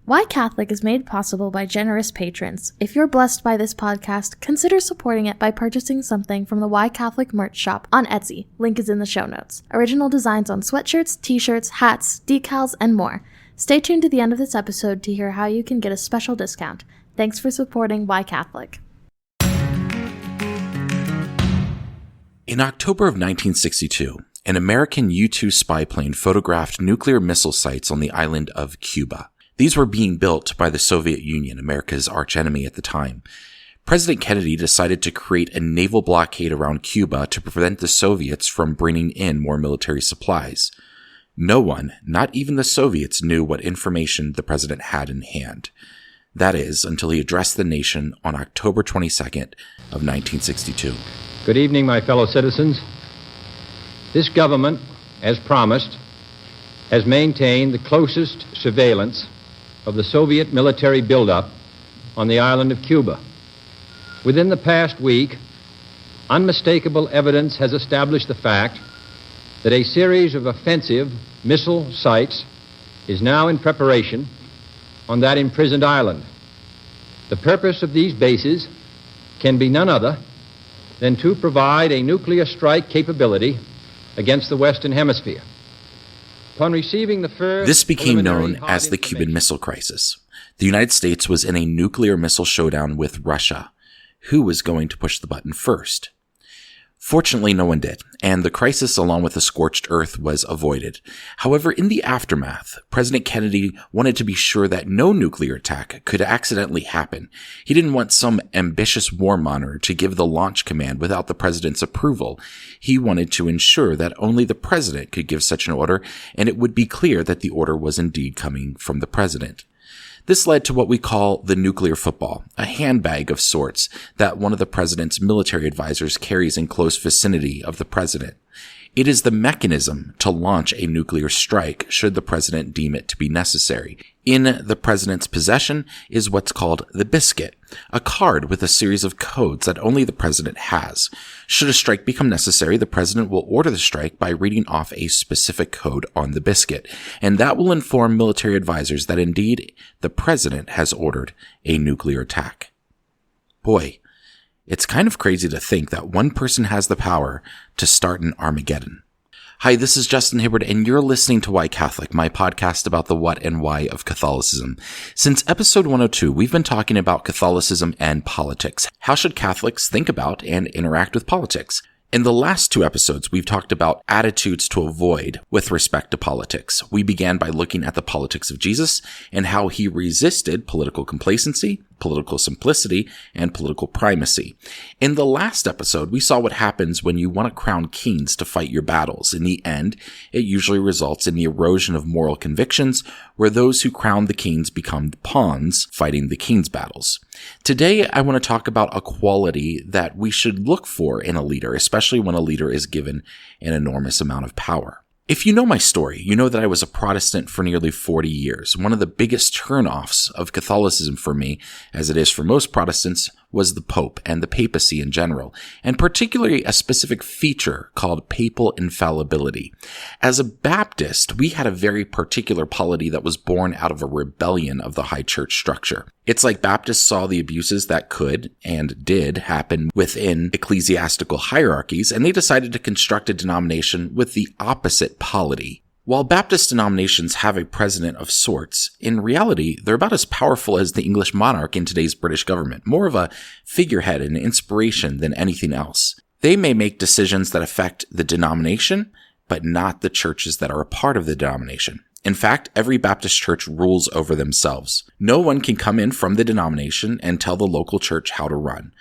Why Catholic is made possible by generous patrons. If you're blessed by this podcast, consider supporting it by purchasing something from the Why Catholic merch shop on Etsy. Link is in the show notes. Original designs on sweatshirts, t-shirts, hats, decals, and more. Stay tuned to the end of this episode to hear how you can get a special discount. Thanks for supporting Why Catholic. In October of 1962, an American U-2 spy plane photographed nuclear missile sites on the island of Cuba. These were being built by the Soviet Union, America's archenemy at the time. President Kennedy decided to create a naval blockade around Cuba to prevent the Soviets from bringing in more military supplies. No one, not even the Soviets, knew what information the president had in hand. That is, until he addressed the nation on October 22nd of 1962. Good evening, my fellow citizens. This government, as promised, has maintained the closest surveillance of the Soviet military buildup on the island of Cuba. Within the past week, unmistakable evidence has established the fact that a series of offensive missile sites is now in preparation on that imprisoned island. The purpose of these bases can be none other than to provide a nuclear strike capability against the Western Hemisphere. Upon receiving the first This became known as the Cuban Missile Crisis. The United States was in a nuclear missile showdown with Russia. Who was going to push the button first? Fortunately, no one did, and the crisis along with the scorched earth was avoided. However, in the aftermath, President Kennedy wanted to be sure that no nuclear attack could accidentally happen. He didn't want some ambitious warmonger to give the launch command without the president's approval. He wanted to ensure that only the president could give such an order, and it would be clear that the order was indeed coming from the president. This led to what we call the nuclear football, a handbag of sorts that one of the president's military advisors carries in close vicinity of the president. It is the mechanism to launch a nuclear strike should the president deem it to be necessary. In the president's possession is what's called the biscuit, a card with a series of codes that only the president has. Should a strike become necessary, the president will order the strike by reading off a specific code on the biscuit, and that will inform military advisors that indeed the president has ordered a nuclear attack. Boy, it's kind of crazy to think that one person has the power to start an Armageddon. Hi, this is Justin Hibbard, and you're listening to Why Catholic, my podcast about the what and why of Catholicism. Since episode 102, we've been talking about Catholicism and politics. How should Catholics think about and interact with politics? In the last two episodes, we've talked about attitudes to avoid with respect to politics. We began by looking at the politics of Jesus and how he resisted political complacency, political simplicity, and political primacy. In the last episode, we saw what happens when you want to crown kings to fight your battles. In the end, it usually results in the erosion of moral convictions, where those who crown the kings become the pawns fighting the king's battles. Today, I want to talk about a quality that we should look for in a leader, especially when a leader is given an enormous amount of power. If you know my story, you know that I was a Protestant for nearly 40 years. One of the biggest turnoffs of Catholicism for me, as it is for most Protestants, was the Pope and the papacy in general, and particularly a specific feature called papal infallibility. As a Baptist, we had a very particular polity that was born out of a rebellion of the high church structure. It's like Baptists saw the abuses that could and did happen within ecclesiastical hierarchies, and they decided to construct a denomination with the opposite polity. While Baptist denominations have a president of sorts, in reality, they're about as powerful as the English monarch in today's British government, more of a figurehead and inspiration than anything else. They may make decisions that affect the denomination, but not the churches that are a part of the denomination. In fact, every Baptist church rules over themselves. No one can come in from the denomination and tell the local church how to run.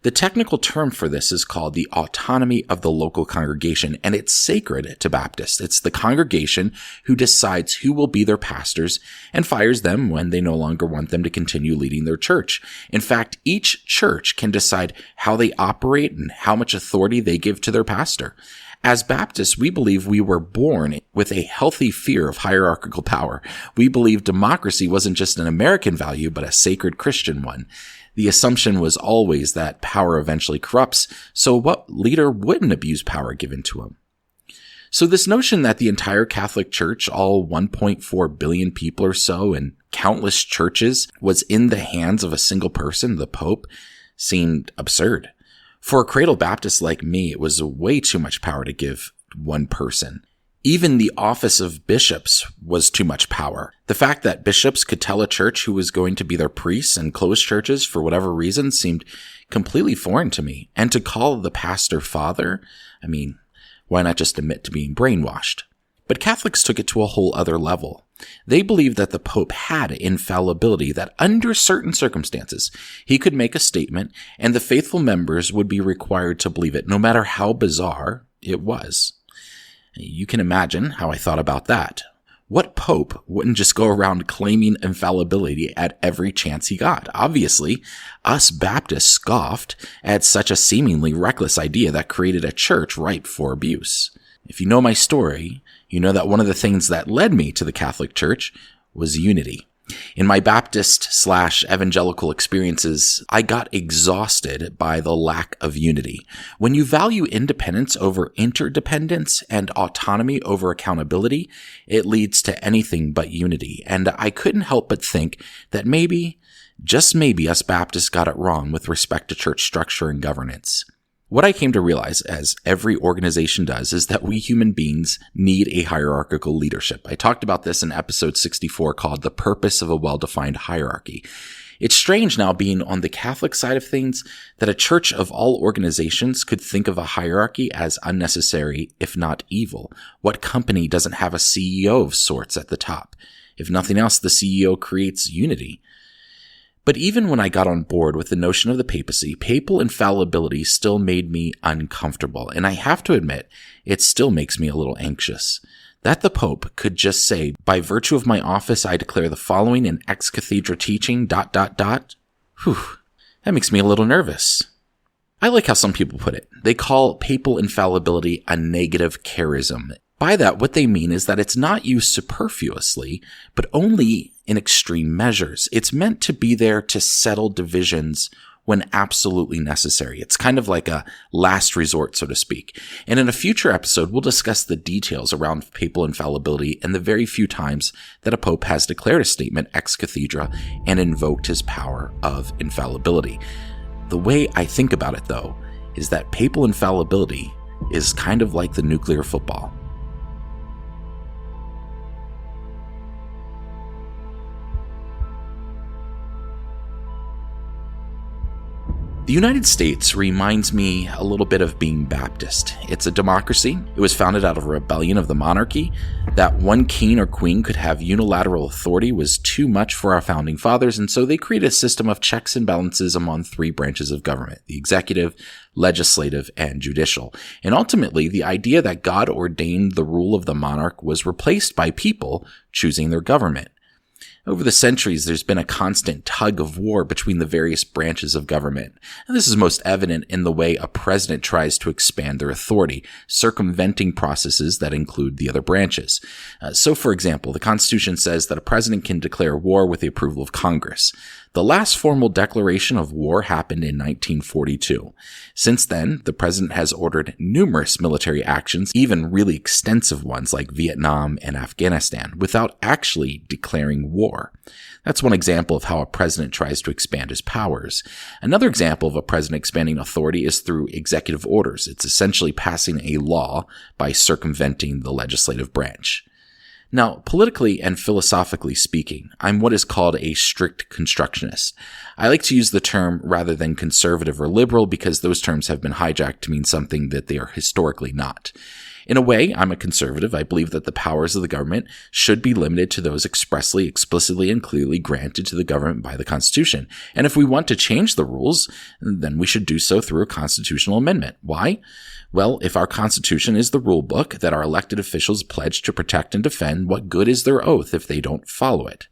The technical term for this is called the autonomy of the local congregation, and it's sacred to Baptists. It's the congregation who decides who will be their pastors and fires them when they no longer want them to continue leading their church. In fact, each church can decide how they operate and how much authority they give to their pastor. As Baptists, we believe we were born with a healthy fear of hierarchical power. We believe democracy wasn't just an American value, but a sacred Christian one. The assumption was always that power eventually corrupts, so what leader wouldn't abuse power given to him? So this notion that the entire Catholic Church, all 1.4 billion people or so, and countless churches, was in the hands of a single person, the Pope, seemed absurd. For a cradle Baptist like me, it was way too much power to give one person. Even the office of bishops was too much power. The fact that bishops could tell a church who was going to be their priests and close churches for whatever reason seemed completely foreign to me. And to call the pastor father, why not just admit to being brainwashed? But Catholics took it to a whole other level. They believed that the Pope had infallibility, that under certain circumstances, he could make a statement and the faithful members would be required to believe it, no matter how bizarre it was. You can imagine how I thought about that. What Pope wouldn't just go around claiming infallibility at every chance he got? Obviously, us Baptists scoffed at such a seemingly reckless idea that created a church ripe for abuse. If you know my story, you know that one of the things that led me to the Catholic Church was unity. In my Baptist/evangelical experiences, I got exhausted by the lack of unity. When you value independence over interdependence and autonomy over accountability, it leads to anything but unity. And I couldn't help but think that maybe, just maybe, us Baptists got it wrong with respect to church structure and governance. What I came to realize, as every organization does, is that we human beings need a hierarchical leadership. I talked about this in episode 64 called The Purpose of a Well-Defined Hierarchy. It's strange now, being on the Catholic side of things, that a church of all organizations could think of a hierarchy as unnecessary, if not evil. What company doesn't have a CEO of sorts at the top? If nothing else, the CEO creates unity. But even when I got on board with the notion of the papacy, papal infallibility still made me uncomfortable. And I have to admit, it still makes me a little anxious. That the Pope could just say, by virtue of my office, I declare the following in ex cathedra teaching, ... That makes me a little nervous. I like how some people put it. They call papal infallibility a negative charism. By that, what they mean is that it's not used superfluously, but only in extreme measures. It's meant to be there to settle divisions when absolutely necessary. It's kind of like a last resort, so to speak. And in a future episode, we'll discuss the details around papal infallibility and the very few times that a pope has declared a statement ex cathedra and invoked his power of infallibility. The way I think about it, though, is that papal infallibility is kind of like the nuclear football. The United States reminds me a little bit of being Baptist. It's a democracy. It was founded out of a rebellion of the monarchy. That one king or queen could have unilateral authority was too much for our founding fathers, and so they created a system of checks and balances among three branches of government: the executive, legislative, and judicial. And ultimately, the idea that God ordained the rule of the monarch was replaced by people choosing their government. Over the centuries, there's been a constant tug of war between the various branches of government. And this is most evident in the way a president tries to expand their authority, circumventing processes that include the other branches. So, for example, the Constitution says that a president can declare war with the approval of Congress. The last formal declaration of war happened in 1942. Since then, the president has ordered numerous military actions, even really extensive ones like Vietnam and Afghanistan, without actually declaring war. That's one example of how a president tries to expand his powers. Another example of a president expanding authority is through executive orders. It's essentially passing a law by circumventing the legislative branch. Now, politically and philosophically speaking, I'm what is called a strict constructionist. I like to use the term rather than conservative or liberal because those terms have been hijacked to mean something that they are historically not. In a way, I'm a conservative. I believe that the powers of the government should be limited to those expressly, explicitly, and clearly granted to the government by the Constitution. And if we want to change the rules, then we should do so through a constitutional amendment. Why? Well, if our Constitution is the rule book that our elected officials pledge to protect and defend, what good is their oath if they don't follow it?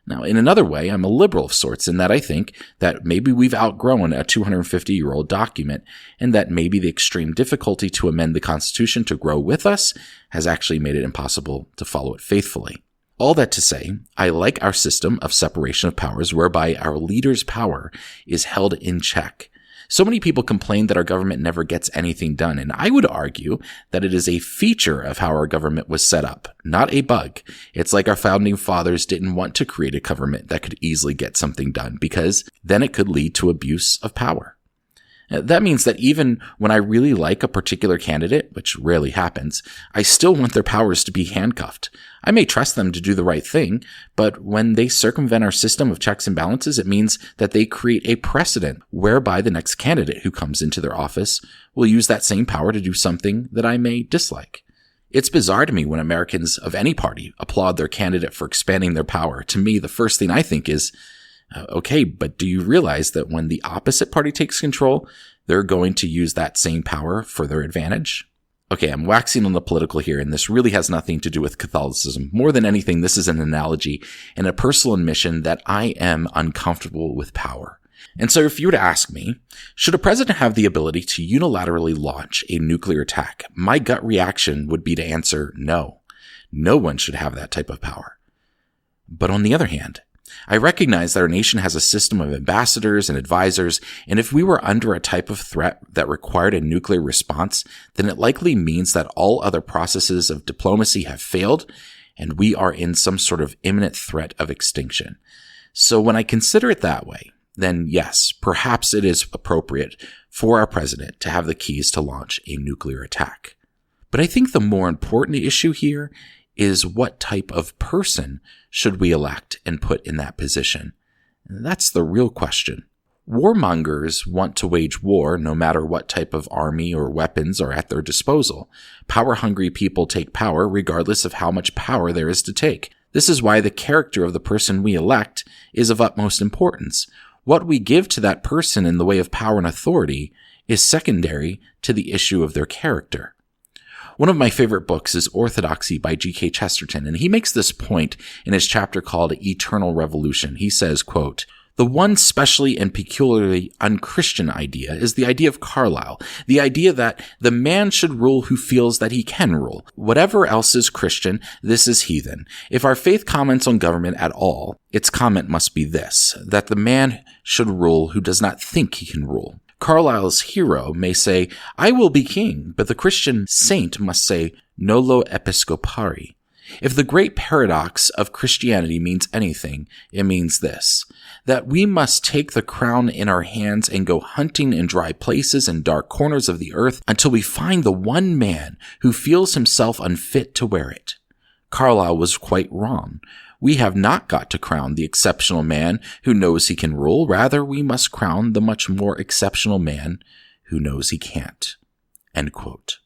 Now, in another way, I'm a liberal of sorts in that I think that maybe we've outgrown a 250-year-old document and that maybe the extreme difficulty to amend the Constitution to grow with us has actually made it impossible to follow it faithfully. All that to say, I like our system of separation of powers whereby our leader's power is held in check. So many people complain that our government never gets anything done, and I would argue that it is a feature of how our government was set up, not a bug. It's like our founding fathers didn't want to create a government that could easily get something done, because then it could lead to abuse of power. That means that even when I really like a particular candidate, which rarely happens, I still want their powers to be handcuffed. I may trust them to do the right thing, but when they circumvent our system of checks and balances, it means that they create a precedent whereby the next candidate who comes into their office will use that same power to do something that I may dislike. It's bizarre to me when Americans of any party applaud their candidate for expanding their power. To me, the first thing I think is, okay, but do you realize that when the opposite party takes control, they're going to use that same power for their advantage? Okay, I'm waxing on the political here, and this really has nothing to do with Catholicism. More than anything, this is an analogy and a personal admission that I am uncomfortable with power. And so if you were to ask me, should a president have the ability to unilaterally launch a nuclear attack? My gut reaction would be to answer no. No one should have that type of power. But on the other hand, I recognize that our nation has a system of ambassadors and advisors, and if we were under a type of threat that required a nuclear response, then it likely means that all other processes of diplomacy have failed, and we are in some sort of imminent threat of extinction. So when I consider it that way, then yes, perhaps it is appropriate for our president to have the keys to launch a nuclear attack. But I think the more important issue here is what type of person should we elect and put in that position? And that's the real question. Warmongers want to wage war no matter what type of army or weapons are at their disposal. Power-hungry people take power regardless of how much power there is to take. This is why the character of the person we elect is of utmost importance. What we give to that person in the way of power and authority is secondary to the issue of their character. One of my favorite books is Orthodoxy by G.K. Chesterton, and he makes this point in his chapter called Eternal Revolution. He says, quote, "The one specially and peculiarly unchristian idea is the idea of Carlyle, the idea that the man should rule who feels that he can rule. Whatever else is Christian, this is heathen. If our faith comments on government at all, its comment must be this, that the man should rule who does not think he can rule. Carlyle's hero may say, 'I will be king,' but the Christian saint must say, 'Nolo episcopari.' If the great paradox of Christianity means anything, it means this, that we must take the crown in our hands and go hunting in dry places and dark corners of the earth until we find the one man who feels himself unfit to wear it. Carlyle was quite wrong. We have not got to crown the exceptional man who knows he can rule. Rather, we must crown the much more exceptional man who knows he can't." End quote.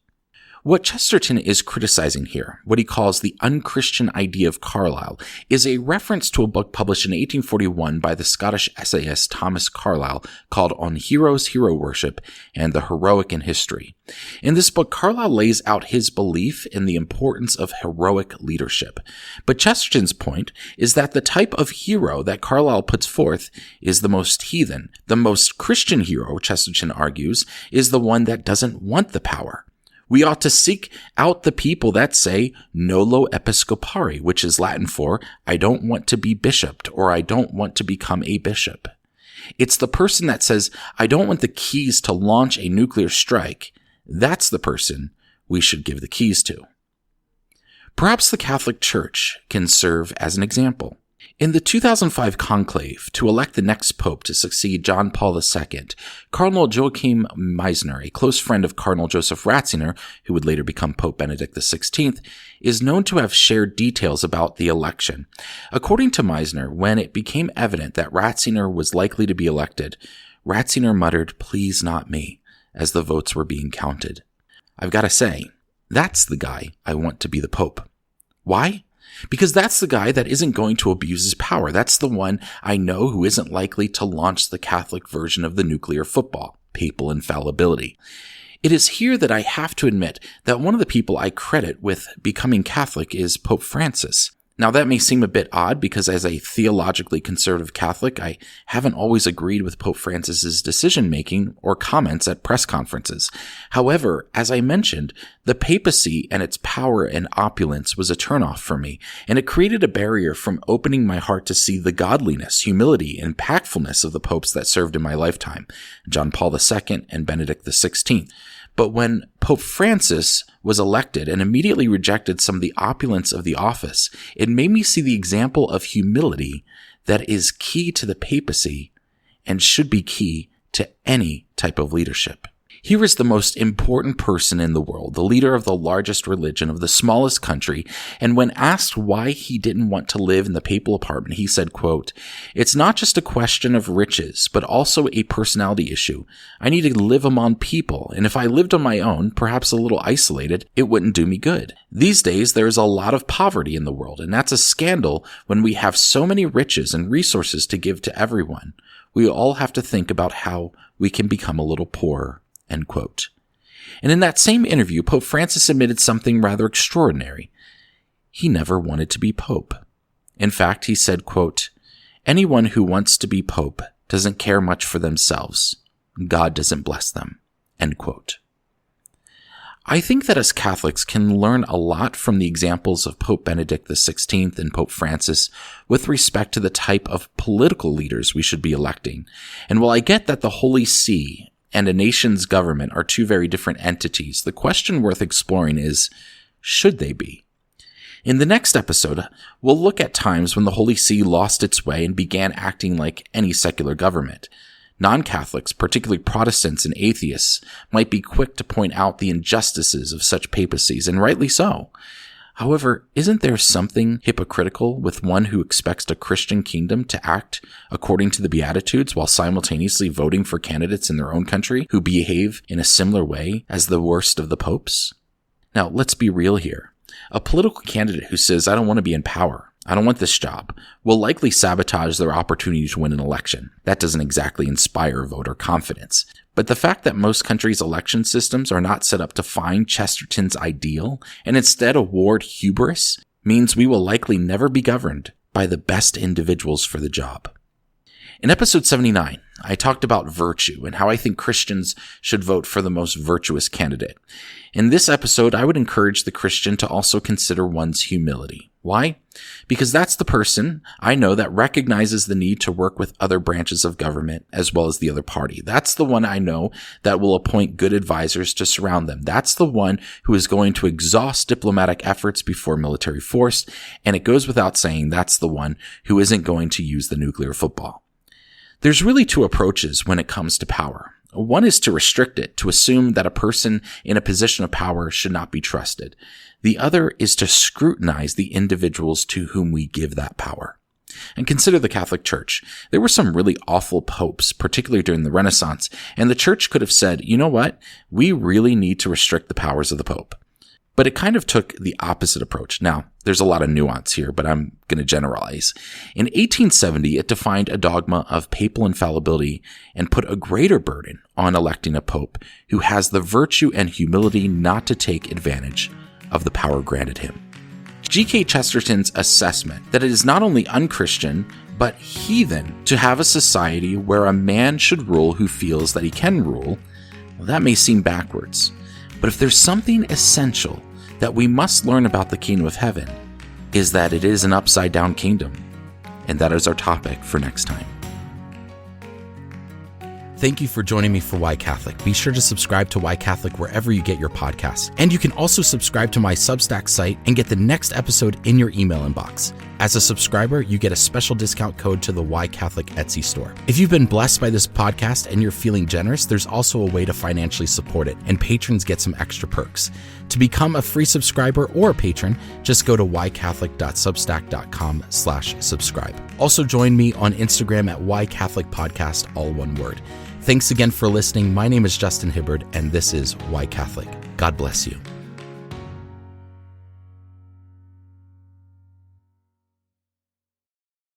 What Chesterton is criticizing here, what he calls the unchristian idea of Carlyle, is a reference to a book published in 1841 by the Scottish essayist Thomas Carlyle called On Heroes, Hero Worship, and the Heroic in History. In this book, Carlyle lays out his belief in the importance of heroic leadership. But Chesterton's point is that the type of hero that Carlyle puts forth is the most heathen. The most Christian hero, Chesterton argues, is the one that doesn't want the power. We ought to seek out the people that say nolo episcopari, which is Latin for I don't want to be bishoped or I don't want to become a bishop. It's the person that says I don't want the keys to launch a nuclear strike. That's the person we should give the keys to. Perhaps the Catholic Church can serve as an example. In the 2005 conclave to elect the next pope to succeed John Paul II, Cardinal Joachim Meissner, a close friend of Cardinal Joseph Ratzinger, who would later become Pope Benedict XVI, is known to have shared details about the election. According to Meissner, when it became evident that Ratzinger was likely to be elected, Ratzinger muttered, "Please not me," as the votes were being counted. I've got to say, that's the guy I want to be the Pope. Why? Because that's the guy that isn't going to abuse his power. That's the one I know who isn't likely to launch the Catholic version of the nuclear football, papal infallibility. It is here that I have to admit that one of the people I credit with becoming Catholic is Pope Francis. Now, that may seem a bit odd because as a theologically conservative Catholic, I haven't always agreed with Pope Francis's decision-making or comments at press conferences. However, as I mentioned, the papacy and its power and opulence was a turnoff for me, and it created a barrier from opening my heart to see the godliness, humility, and impactfulness of the popes that served in my lifetime, John Paul II and Benedict XVI. But when Pope Francis was elected and immediately rejected some of the opulence of the office, it made me see the example of humility that is key to the papacy and should be key to any type of leadership. Here is the most important person in the world, the leader of the largest religion of the smallest country, and when asked why he didn't want to live in the papal apartment, he said, quote, "It's not just a question of riches, but also a personality issue. I need to live among people, and if I lived on my own, perhaps a little isolated, it wouldn't do me good. These days, there is a lot of poverty in the world, and that's a scandal when we have so many riches and resources to give to everyone. We all have to think about how we can become a little poorer." End quote. And in that same interview, Pope Francis admitted something rather extraordinary. He never wanted to be Pope. In fact, he said, quote, "Anyone who wants to be Pope doesn't care much for themselves. God doesn't bless them." End quote. I think that as Catholics can learn a lot from the examples of Pope Benedict XVI and Pope Francis with respect to the type of political leaders we should be electing. And while I get that the Holy See and a nation's government are two very different entities, the question worth exploring is, should they be? In the next episode, we'll look at times when the Holy See lost its way and began acting like any secular government. Non-Catholics, particularly Protestants and atheists, might be quick to point out the injustices of such papacies, and rightly so. However, isn't there something hypocritical with one who expects a Christian kingdom to act according to the Beatitudes while simultaneously voting for candidates in their own country who behave in a similar way as the worst of the popes? Now, let's be real here. A political candidate who says, "I don't want to be in power, I don't want this job," will likely sabotage their opportunity to win an election. That doesn't exactly inspire voter confidence. But the fact that most countries' election systems are not set up to find Chesterton's ideal and instead award hubris means we will likely never be governed by the best individuals for the job. In episode 79, I talked about virtue and how I think Christians should vote for the most virtuous candidate. In this episode, I would encourage the Christian to also consider one's humility. Why? Because that's the person I know that recognizes the need to work with other branches of government as well as the other party. That's the one I know that will appoint good advisors to surround them. That's the one who is going to exhaust diplomatic efforts before military force. And it goes without saying that's the one who isn't going to use the nuclear football. There's really two approaches when it comes to power. One is to restrict it, to assume that a person in a position of power should not be trusted. The other is to scrutinize the individuals to whom we give that power. And consider the Catholic Church. There were some really awful popes, particularly during the Renaissance, and the Church could have said, you know what? We really need to restrict the powers of the Pope. But it kind of took the opposite approach. Now, there's a lot of nuance here, but I'm going to generalize. In 1870, it defined a dogma of papal infallibility and put a greater burden on electing a pope who has the virtue and humility not to take advantage of the power granted him. G.K. Chesterton's assessment that it is not only unchristian, but heathen to have a society where a man should rule who feels that he can rule, well, that may seem backwards. But if there's something essential that we must learn about the kingdom of heaven, is that it is an upside-down kingdom. And that is our topic for next time. Thank you for joining me for Why Catholic. Be sure to subscribe to Why Catholic wherever you get your podcasts. And you can also subscribe to my Substack site and get the next episode in your email inbox. As a subscriber, you get a special discount code to the Why Catholic Etsy store. If you've been blessed by this podcast and you're feeling generous, there's also a way to financially support it, and patrons get some extra perks. To become a free subscriber or a patron, just go to whycatholic.substack.com/subscribe. Also join me on Instagram at whycatholicpodcast, all one word. Thanks again for listening. My name is Justin Hibbard, and this is Why Catholic. God bless you.